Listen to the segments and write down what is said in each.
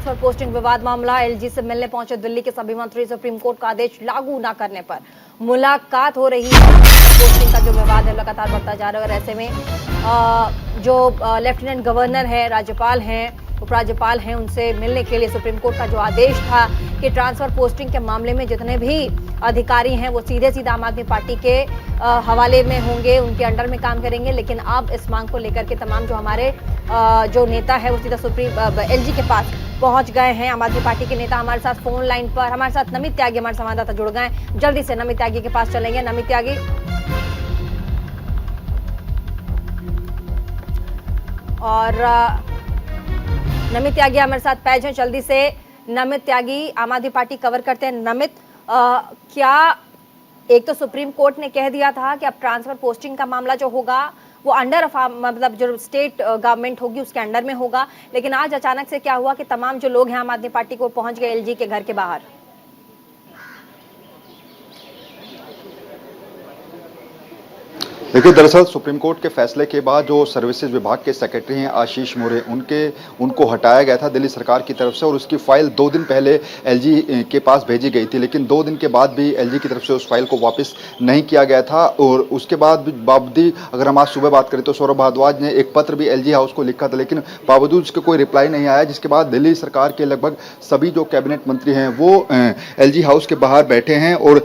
Transfer posting विवाद मामला। LG से मिलने पहुंचे दिल्ली के सभी मंत्री। सुप्रीम कोर्ट का आदेश लागू न करने पर मुलाकात हो रही है। पोस्टिंग का जो विवाद है लगातार बढ़ता जा रहा है और ऐसे में जो लेफ्टिनेंट गवर्नर है, राज्यपाल हैं, उपराज्यपाल हैं, उनसे मिलने के लिए सुप्रीम कोर्ट का जो आदेश था कि ट्रांसफर पोस्टिंग के मामले में जितने भी अधिकारी हैं वो सीधे आम आदमी पार्टी के हवाले में होंगे, उनके अंडर में काम करेंगे। लेकिन अब इस मांग को लेकर के तमाम जो हमारे जो नेता है वो सीधा सुप्रीम एलजी के पास पहुंच गए हैं। आम आदमी पार्टी के नेता हमारे साथ फोन लाइन पर, हमारे साथ नमित त्यागी हमारे संवाददाता जुड़ गए। जल्दी से नमित त्यागी के पास चलेंगे। नमित त्यागी, और नमित त्यागी हमारे साथ पैज हैं। जल्दी से नमित त्यागी, आम आदमी पार्टी कवर करते हैं। नमित, क्या एक तो सुप्रीम कोर्ट ने कह दिया था कि अब ट्रांसफर पोस्टिंग का मामला जो होगा वो अंडर मतलब जो स्टेट गवर्नमेंट होगी उसके अंडर में होगा, लेकिन आज अचानक से क्या हुआ कि तमाम जो लोग हैं आम आदमी पार्टी को पहुंच गए एलजी के घर के बाहर? देखिए, दरअसल सुप्रीम कोर्ट के फैसले के बाद जो सर्विसेज विभाग के सेक्रेटरी हैं आशीष मोरे, उनको हटाया गया था दिल्ली सरकार की तरफ से और उसकी फाइल 2 दिन पहले एलजी के पास भेजी गई थी, लेकिन 2 दिन के बाद भी एलजी की तरफ से उस फाइल को वापस नहीं किया गया था। और उसके बाद बावजूद, अगर हम आज सुबह बात करें तो सौरभ भारद्वाज ने एक पत्र भी एलजी हाउस को लिखा था, लेकिन बावजूद उसके कोई रिप्लाई नहीं आया, जिसके बाद दिल्ली सरकार के लगभग सभी जो कैबिनेट मंत्री हैं वो एलजी हाउस के बाहर बैठे हैं और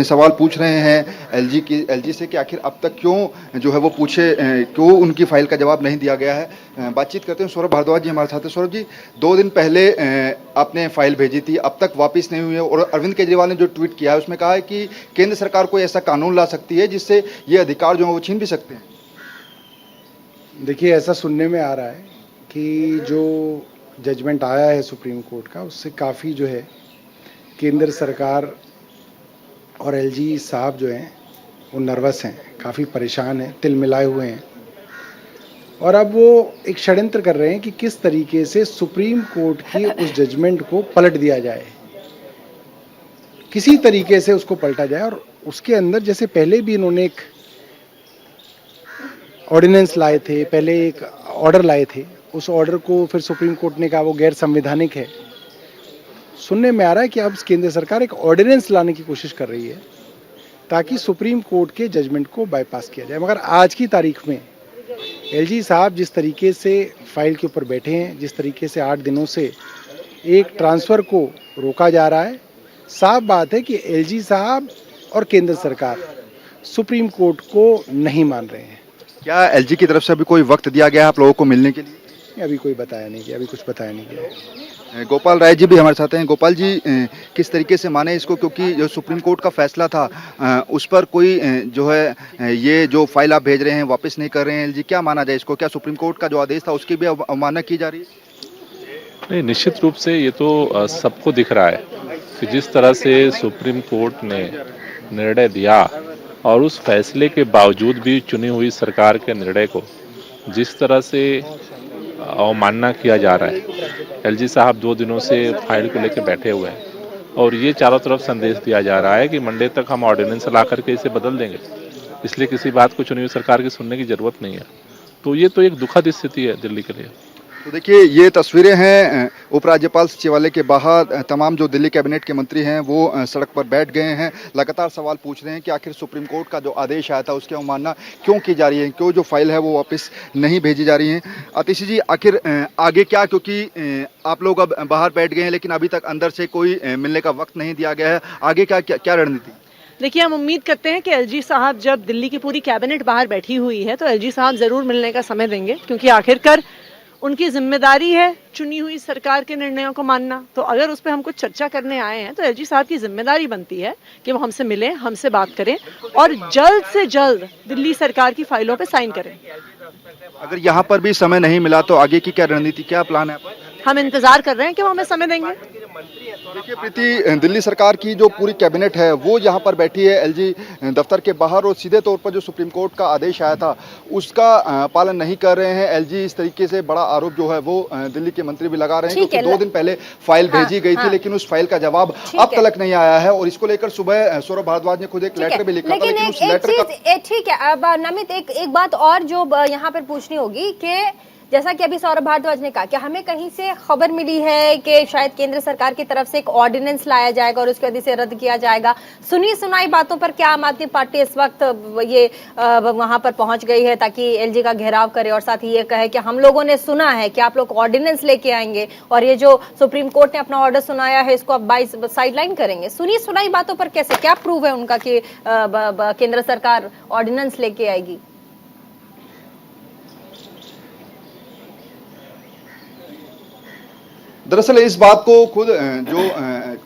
सवाल पूछ रहे हैं एलजी से कि आखिर अब तक क्यों जो है वो क्यों उनकी फाइल का जवाब नहीं दिया गया है। बातचीत करते हैं, सौरभ भारद्वाज जी हमारे साथ हैं। सौरभ जी, 2 दिन पहले आपने फाइल भेजी थी, अब तक वापस नहीं हुई है और अरविंद केजरीवाल ने जो ट्वीट किया है उसमें कहा है कि केंद्र सरकार कोई ऐसा कानून ला सकती है जिससे ये अधिकार जो है वो छीन भी सकते हैं। देखिए, ऐसा सुनने में आ रहा है कि जो जजमेंट आया है सुप्रीम कोर्ट का उससे काफ़ी जो है केंद्र सरकार और एलजी साहब जो हैं वो नर्वस हैं, काफ़ी परेशान हैं, तिलमिलाए हुए हैं और अब वो एक षड्यंत्र कर रहे हैं कि किस तरीके से सुप्रीम कोर्ट की उस जजमेंट को पलट दिया जाए, किसी तरीके से उसको पलटा जाए। और उसके अंदर जैसे पहले भी इन्होंने एक ऑर्डिनेंस लाए थे, पहले एक ऑर्डर लाए थे, उस ऑर्डर को फिर सुप्रीम कोर्ट ने कहा वो गैर संवैधानिक है। सुनने में आ रहा है कि अब केंद्र सरकार एक ऑर्डिनेंस लाने की कोशिश कर रही है ताकि सुप्रीम कोर्ट के जजमेंट को बाईपास किया जाए। मगर आज की तारीख में एलजी साहब जिस तरीके से फाइल के ऊपर बैठे हैं, जिस तरीके से 8 दिनों से एक ट्रांसफ़र को रोका जा रहा है, साफ बात है कि एलजी साहब और केंद्र सरकार सुप्रीम कोर्ट को नहीं मान रहे हैं। क्या एलजी की तरफ से अभी कोई वक्त दिया गया है आप लोगों को मिलने के लिए? अभी कोई बताया नहीं गया, अभी कुछ बताया नहीं गया। गोपाल राय जी भी हमारे साथ हैं। गोपाल जी, किस तरीके से माने इसको, क्योंकि जो सुप्रीम कोर्ट का फैसला था उस पर कोई जो है ये जो फाइल आप भेज रहे हैं वापस नहीं कर रहे हैं एलजी, क्या माना जाए इसको? क्या सुप्रीम कोर्ट का जो आदेश था उसकी भी अवमानना की जा रही है? नहीं, निश्चित रूप से ये तो सबको दिख रहा है कि जिस तरह से सुप्रीम कोर्ट ने निर्णय दिया और उस फैसले के बावजूद भी चुनी हुई सरकार के निर्णय को जिस तरह से अवमानना किया जा रहा है। एलजी साहब 2 दिनों से फाइल को लेकर बैठे हुए हैं और ये चारों तरफ संदेश दिया जा रहा है कि मंडे तक हम ऑर्डिनेंस ला करके इसे बदल देंगे, इसलिए किसी बात को चुनी हुई सरकार की सुनने की जरूरत नहीं है। तो ये तो एक दुखद स्थिति है दिल्ली के लिए। तो देखिए, ये तस्वीरें हैं उपराज्यपाल सचिवालय के बाहर। तमाम जो दिल्ली कैबिनेट के मंत्री हैं वो सड़क पर बैठ गए हैं, लगातार सवाल पूछ रहे हैं कि आखिर सुप्रीम कोर्ट का जो आदेश आया था उसकी अवमानना क्यों की जा रही है, क्यों जो फाइल है वो वापस नहीं भेजी जा रही है। आतिशी जी, आखिर आगे क्या, क्योंकि आप लोग अब बाहर बैठ गए हैं लेकिन अभी तक अंदर से कोई मिलने का वक्त नहीं दिया गया है, आगे क्या रणनीति? देखिए, हम उम्मीद करते हैं कि एलजी साहब, जब दिल्ली की पूरी कैबिनेट बाहर बैठी हुई है तो एलजी साहब जरूर मिलने का समय देंगे, क्योंकि आखिरकार उनकी जिम्मेदारी है चुनी हुई सरकार के निर्णयों को मानना। तो अगर उस पर हम कुछ चर्चा करने आए हैं तो एलजी साहब की जिम्मेदारी बनती है कि वो हमसे मिलें, हमसे बात करें और जल्द से जल्द दिल्ली सरकार की फाइलों पे साइन करें। अगर यहाँ पर भी समय नहीं मिला तो आगे की क्या रणनीति, क्या प्लान है? हम इंतजार कर रहे हैं कि वो हमें समय देंगे। देखिए प्रीति, दिल्ली सरकार की जो पूरी कैबिनेट है वो यहाँ पर बैठी है एलजी दफ्तर के बाहर और सीधे तौर पर जो सुप्रीम कोर्ट का आदेश आया था उसका पालन नहीं कर रहे हैं एलजी। इस तरीके से बड़ा आरोप जो है वो दिल्ली के मंत्री भी लगा रहे हैं, क्योंकि 2 दिन पहले फाइल भेजी गई थी लेकिन उस फाइल का जवाब अब तक नहीं आया है और इसको लेकर सुबह सौरभ भारद्वाज ने खुद एक लेटर भी लिखा था, लेकिन उस लेटर का... ठीक है, अब नमित एक बात और जो यहाँ पर पूछनी होगी कि जैसा कि अभी सौरभ भारद्वाज ने कहा कि हमें कहीं से खबर मिली है कि शायद केंद्र सरकार की तरफ से एक ऑर्डिनेंस लाया जाएगा और उसकी वजह से रद्द किया जाएगा। सुनी सुनाई बातों पर क्या आम आदमी पार्टी इस वक्त ये वहां पर पहुंच गई है ताकि एलजी का घेराव करे और साथ ही ये कहे कि हम लोगों ने सुना है कि आप लोग ऑर्डिनेंस लेके आएंगे और ये जो सुप्रीम कोर्ट ने अपना ऑर्डर सुनाया है इसको अब साइडलाइन करेंगे। सुनी सुनाई बातों पर कैसे, क्या प्रूव है उनका कि केंद्र सरकार ऑर्डिनेंस लेके आएगी? दरअसल इस बात को खुद जो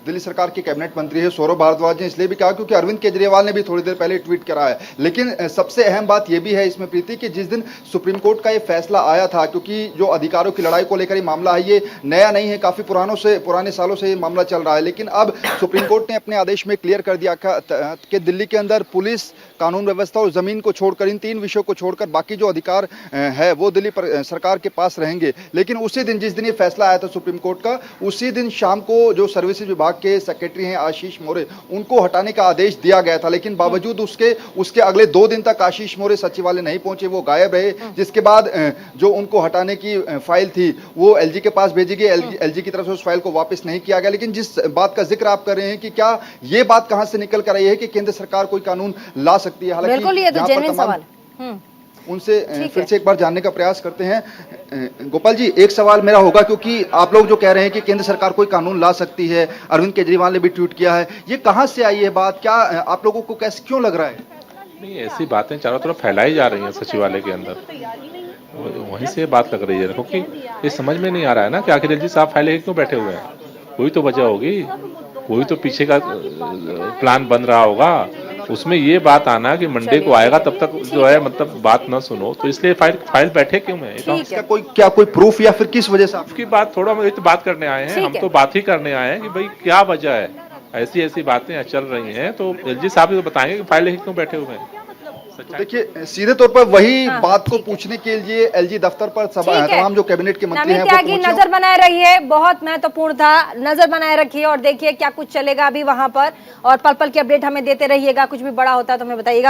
दिल्ली सरकार के कैबिनेट मंत्री है सौरभ भारद्वाज ने इसलिए भी कहा क्योंकि अरविंद केजरीवाल ने भी थोड़ी देर पहले ट्वीट करा है। लेकिन सबसे अहम बात यह भी है इसमें प्रीति कि जिस दिन सुप्रीम कोर्ट का ये फैसला आया था, क्योंकि जो अधिकारों की लड़ाई को लेकर ये मामला है ये नया नहीं है, काफी पुराने सालों से ये मामला चल रहा है। लेकिन अब सुप्रीम कोर्ट ने अपने आदेश में क्लियर कर दिया कि दिल्ली के अंदर पुलिस, कानून व्यवस्था और जमीन को छोड़कर, इन 3 विषयों को छोड़कर बाकी जो अधिकार है वो दिल्ली सरकार के पास रहेंगे। लेकिन उसी दिन जिस दिन ये फैसला आया था सुप्रीम कोर्ट का, उसी दिन शाम को जो सर्विसेज विभाग के सेक्रेटरी हैं आशीष मोरे, उनको हटाने का आदेश दिया गया था। लेकिन बावजूद उसके अगले 2 दिन तक आशीष मोरे सचिवालय नहीं पहुंचे, वो गायब रहे। जिसके बाद जो उनको हटाने की फाइल थी वो एलजी के पास भेजी गई, एलजी की तरफ से उस फाइल को वापस नहीं किया गया। लेकिन जिस बात का जिक्र आप कर रहे हैं कि क्या ये बात कहां से निकल कर आई है कि केंद्र सरकार कोई कानून ला सकती है, हालांकि बिल्कुल ये तो जेन्युइन सवाल उनसे फिर से एक बार जानने का प्रयास करते हैं। गोपाल जी, एक सवाल मेरा होगा, क्योंकि आप लोग जो कह रहे हैं कि केंद्र सरकार कोई कानून ला सकती है, अरविंद केजरीवाल ने भी ट्वीट किया है, ये कहां से आई है बात? क्या आप लोगों को कैसे, क्यों लग रहा है? नहीं, ऐसी बातें चारों तरफ फैलाई जा रही हैं सचिवालय के अंदर, वहीं से बात लग रही है। क्योंकि ये समझ में नहीं आ रहा है ना कि आखिर एलजी साहब फाइल लेके क्यों बैठे हुए हैं। कोई तो वजह होगी, कोई तो पीछे का प्लान बन रहा होगा। उसमें ये बात आना कि मंडे को आएगा तब तक जो है मतलब बात ना सुनो, तो इसलिए फाइल बैठे क्यों है? इसका कोई प्रूफ या फिर किस वजह से आपकी बात थोड़ा तो बात करने आए हैं, हम तो बात ही करने आए हैं कि भाई क्या वजह है, ऐसी बातें चल रही हैं। तो एलजी साहब तो बताएंगे कि फाइल लेके क्यों बैठे हुए हैं। तो देखिए, सीधे तौर पर वही बात को पूछने के लिए एलजी दफ्तर पर तमाम जो कैबिनेट के मंत्री हैं वो पहुंचे। नजर बनाए रहिए, बहुत महत्वपूर्ण था, नजर बनाए रखिए और देखिए क्या कुछ चलेगा अभी वहां पर, और पल पल की अपडेट हमें देते रहिएगा। कुछ भी बड़ा होता है तो हमें बताइएगा।